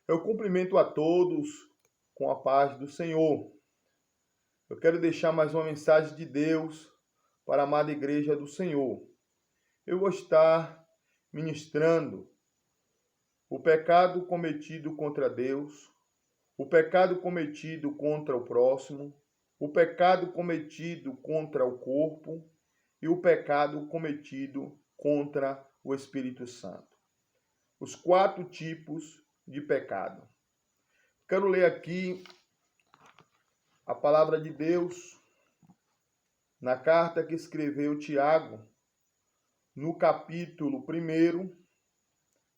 Eu cumprimento a todos com a paz do Senhor. Eu quero deixar mais uma mensagem de Deus para a amada igreja do Senhor. Eu vou estar ministrando o pecado cometido contra Deus, o pecado cometido contra o próximo, o pecado cometido contra o corpo e o pecado cometido contra o Espírito Santo. Os 4 tipos de pecado. Quero ler aqui a palavra de Deus na carta que escreveu Tiago, no capítulo 1,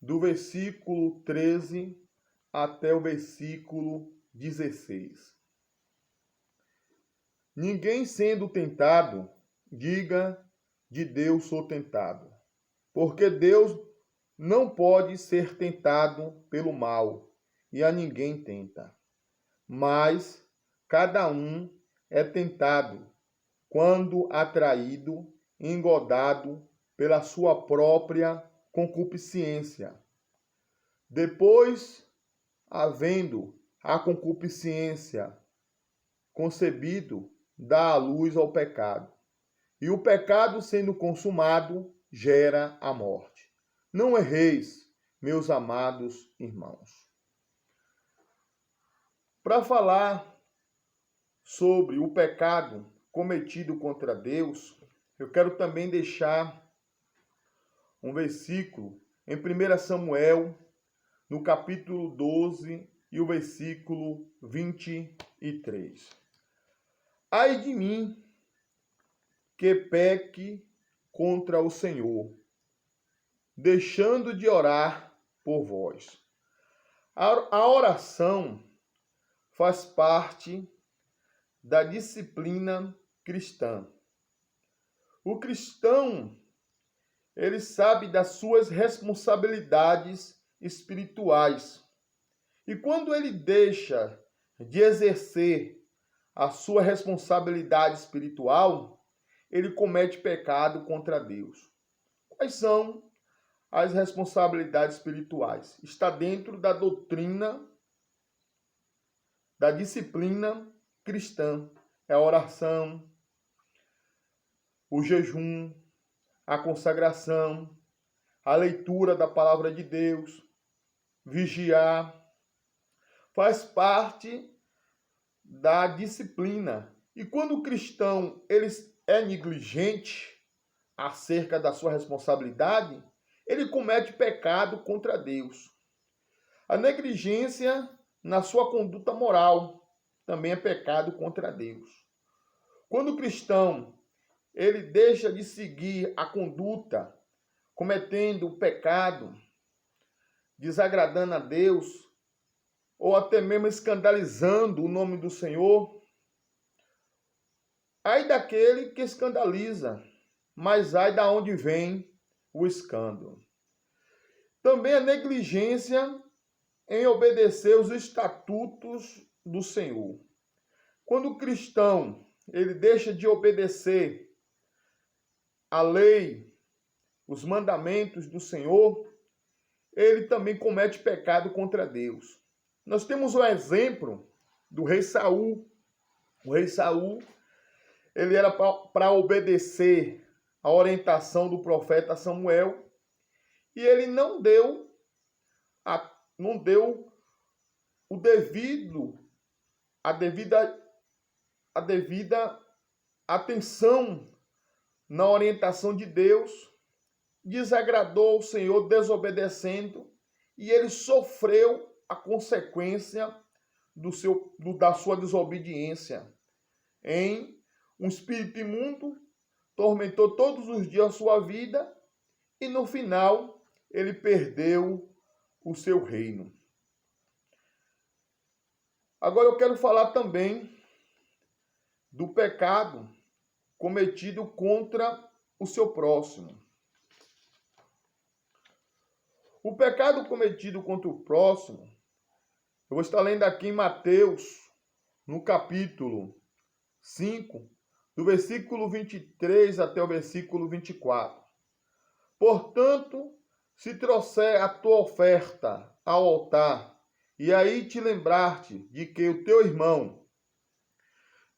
do versículo 13 até o versículo 16. Ninguém sendo tentado, diga, de Deus sou tentado, porque Deus não pode ser tentado pelo mal, e a ninguém tenta. Mas cada um é tentado quando atraído, engodado pela sua própria concupiscência. Depois, havendo a concupiscência concebido, dá a luz ao pecado. E o pecado, sendo consumado, gera a morte. Não erreis, meus amados irmãos. Para falar sobre o pecado cometido contra Deus, eu quero também deixar um versículo em 1 Samuel, no capítulo 12 e o versículo 23. Ai de mim, que peque contra o Senhor, deixando de orar por vós. A oração faz parte da disciplina cristã. O cristão, ele sabe das suas responsabilidades espirituais. E quando ele deixa de exercer a sua responsabilidade espiritual, ele comete pecado contra Deus. Quais são as responsabilidades espirituais? Está dentro da doutrina, da disciplina cristã. É a oração, o jejum, a consagração, a leitura da palavra de Deus, vigiar. Faz parte da disciplina. E quando o cristão ele é negligente acerca da sua responsabilidade, ele comete pecado contra Deus. A negligência na sua conduta moral também é pecado contra Deus. Quando o cristão ele deixa de seguir a conduta, cometendo pecado, desagradando a Deus, ou até mesmo escandalizando o nome do Senhor, ai daquele que escandaliza, mas ai da onde vem o escândalo. Também a negligência em obedecer os estatutos do Senhor. Quando o cristão ele deixa de obedecer a lei, os mandamentos do Senhor, ele também comete pecado contra Deus. Nós temos o exemplo do rei Saul. O rei Saul, ele era para obedecer a orientação do profeta Samuel e ele não deu a devida atenção na orientação de Deus, desagradou o Senhor desobedecendo e ele sofreu a consequência da sua desobediência. Em um espírito imundo, tormentou todos os dias a sua vida e no final ele perdeu o seu reino. Agora eu quero falar também do pecado cometido contra o seu próximo. O pecado cometido contra o próximo, eu vou estar lendo aqui em Mateus, no capítulo 5, do versículo 23 até o versículo 24. Portanto, se trouxer a tua oferta ao altar, e aí te lembrar-te de que o teu irmão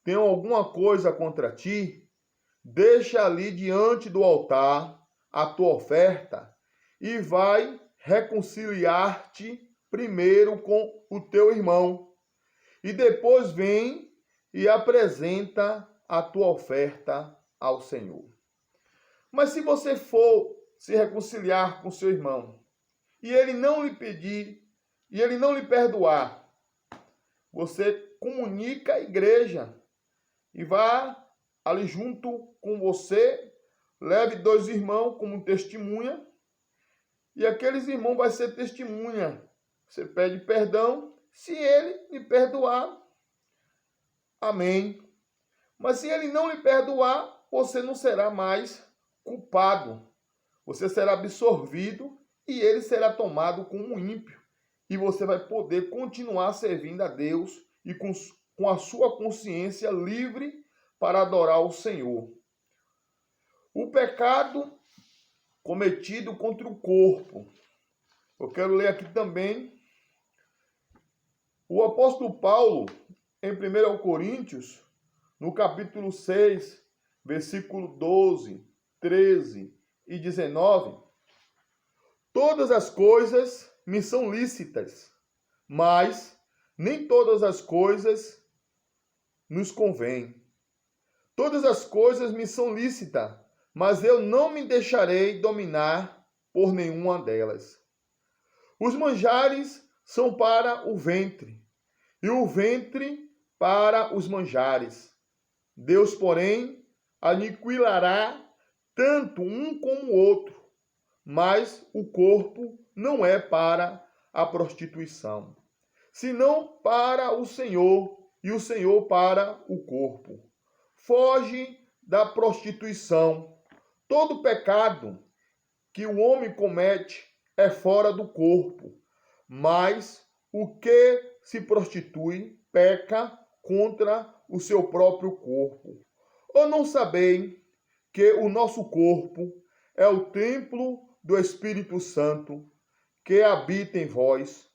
tem alguma coisa contra ti, deixa ali diante do altar a tua oferta e vai reconciliar-te primeiro com o teu irmão. E depois vem e apresenta a tua oferta ao Senhor. Mas se você for se reconciliar com seu irmão e ele não lhe pedir, e ele não lhe perdoar, você comunica à igreja e vá ali junto com você, leve 2 irmãos como testemunha, e aqueles irmãos vai ser testemunha. Você pede perdão, se ele lhe perdoar, amém. Mas se ele não lhe perdoar, você não será mais culpado. Você será absorvido e ele será tomado como ímpio. E você vai poder continuar servindo a Deus e com a sua consciência livre para adorar o Senhor. O pecado cometido contra o corpo. Eu quero ler aqui também o apóstolo Paulo, em 1 Coríntios, no capítulo 6, versículo 12, 13 e 19. Todas as coisas me são lícitas, mas nem todas as coisas nos convêm. Todas as coisas me são lícitas, mas eu não me deixarei dominar por nenhuma delas. Os manjares são para o ventre, e o ventre para os manjares. Deus, porém, aniquilará tanto um como o outro, mas o corpo não é para a prostituição, senão para o Senhor, e o Senhor para o corpo. Foge da prostituição. Todo pecado que o homem comete é fora do corpo, mas o que se prostitui peca contra o seu próprio corpo. Ou não sabeis que o nosso corpo é o templo do Espírito Santo que habita em vós,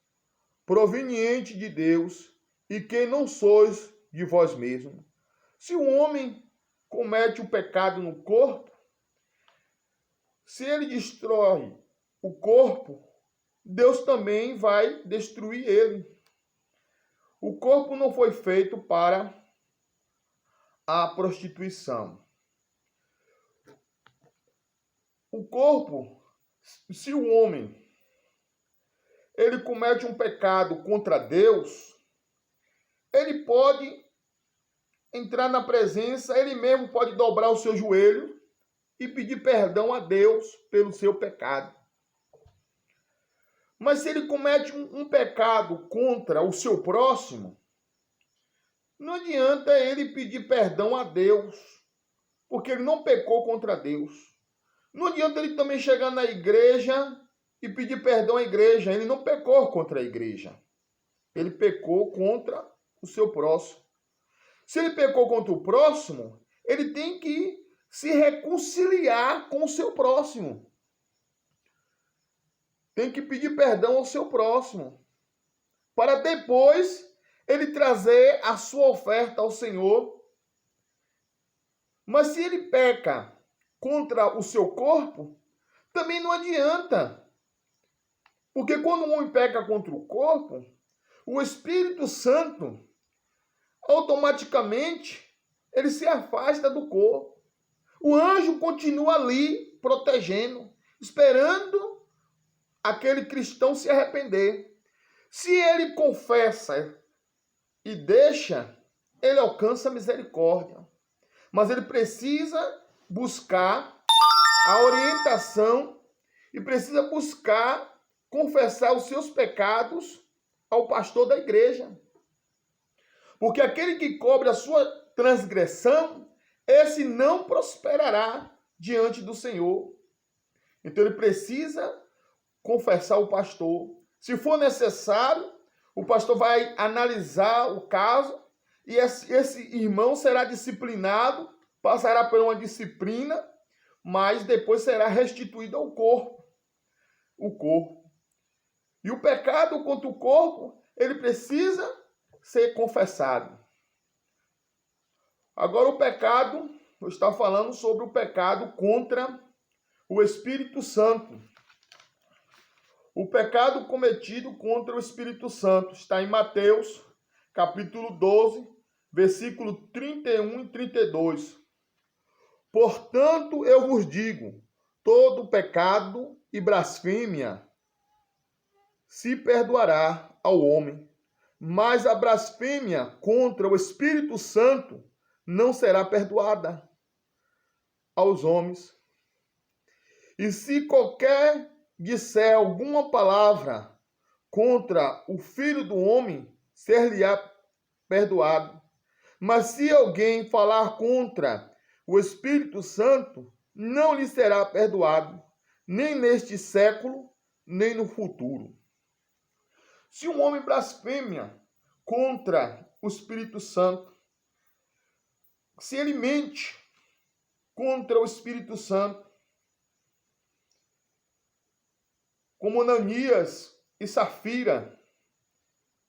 proveniente de Deus, e que não sois de vós mesmos? Se o homem comete o pecado no corpo, se ele destrói o corpo, Deus também vai destruir ele. O corpo não foi feito para a prostituição. O corpo, se o homem ele comete um pecado contra Deus, ele pode entrar na presença, ele mesmo pode dobrar o seu joelho e pedir perdão a Deus pelo seu pecado. Mas se ele comete um pecado contra o seu próximo, não adianta ele pedir perdão a Deus, porque ele não pecou contra Deus. Não adianta ele também chegar na igreja e pedir perdão à igreja. Ele não pecou contra a igreja. Ele pecou contra o seu próximo. Se ele pecou contra o próximo, ele tem que se reconciliar com o seu próximo. Tem que pedir perdão ao seu próximo, para depois ele trazer a sua oferta ao Senhor. Mas se ele peca contra o seu corpo, também não adianta. Porque quando um homem peca contra o corpo, o Espírito Santo, automaticamente, ele se afasta do corpo. O anjo continua ali, protegendo, esperando aquele cristão se arrepender. Se ele confessa e deixa, ele alcança a misericórdia. Mas ele precisa buscar a orientação e precisa buscar confessar os seus pecados ao pastor da igreja. Porque aquele que cobre a sua transgressão, esse não prosperará diante do Senhor. Então ele precisa confessar o pastor. Se for necessário, o pastor vai analisar o caso e esse irmão será disciplinado, passará por uma disciplina, mas depois será restituído ao corpo. O corpo. E o pecado contra o corpo, ele precisa ser confessado. Agora o pecado, eu estou falando sobre o pecado contra o Espírito Santo. O pecado cometido contra o Espírito Santo está em Mateus, capítulo 12, versículo 31 e 32. Portanto, eu vos digo, todo pecado e blasfêmia se perdoará ao homem, mas a blasfêmia contra o Espírito Santo não será perdoada aos homens. E se qualquer disser alguma palavra contra o Filho do Homem, ser-lhe-á perdoado. Mas se alguém falar contra o Espírito Santo, não lhe será perdoado, nem neste século, nem no futuro. Se um homem blasfêmia contra o Espírito Santo, se ele mente contra o Espírito Santo, como Ananias e Safira,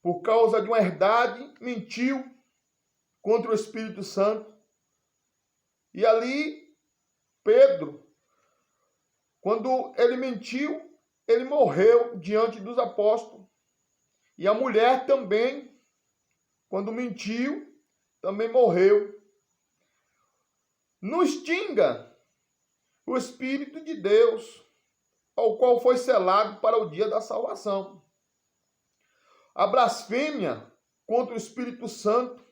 por causa de uma herdade, mentiu contra o Espírito Santo. E ali, Pedro, quando ele mentiu, ele morreu diante dos apóstolos. E a mulher também, quando mentiu, também morreu. Não extinga o Espírito de Deus, ao qual foi selado para o dia da salvação. A blasfêmia contra o Espírito Santo,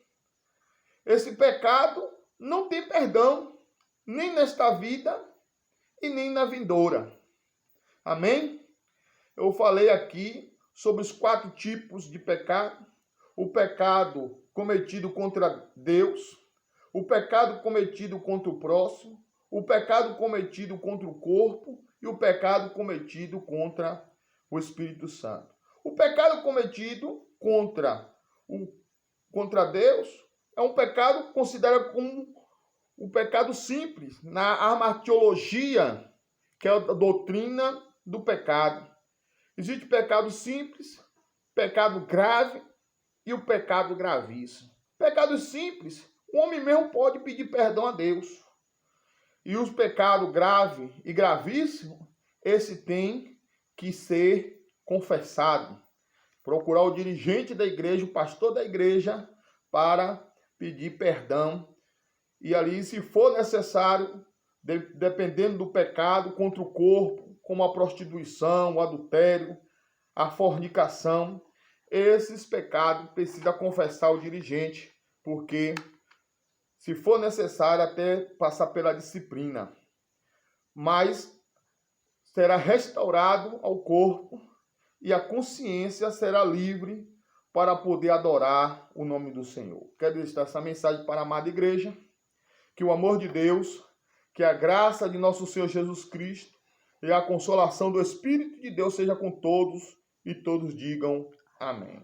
esse pecado não tem perdão, nem nesta vida e nem na vindoura. Amém? Eu falei aqui sobre os 4 tipos de pecado: o pecado cometido contra Deus, o pecado cometido contra o próximo, o pecado cometido contra o corpo e o pecado cometido contra o Espírito Santo. O pecado cometido contra Deus é um pecado considerado como o pecado simples, na armatiologia, que é a doutrina do pecado. Existe pecado simples, pecado grave e o pecado gravíssimo. Pecado simples, o homem mesmo pode pedir perdão a Deus. E os pecados grave e gravíssimo, esse tem que ser confessado. Procurar o dirigente da igreja, o pastor da igreja, para pedir perdão. E ali, se for necessário, dependendo do pecado contra o corpo, como a prostituição, o adultério, a fornicação, esses pecados precisa confessar o dirigente, porque se for necessário até passar pela disciplina, mas será restaurado ao corpo e a consciência será livre para poder adorar o nome do Senhor. Quero deixar essa mensagem para a amada igreja, que o amor de Deus, que a graça de nosso Senhor Jesus Cristo e a consolação do Espírito de Deus seja com todos e todos digam amém.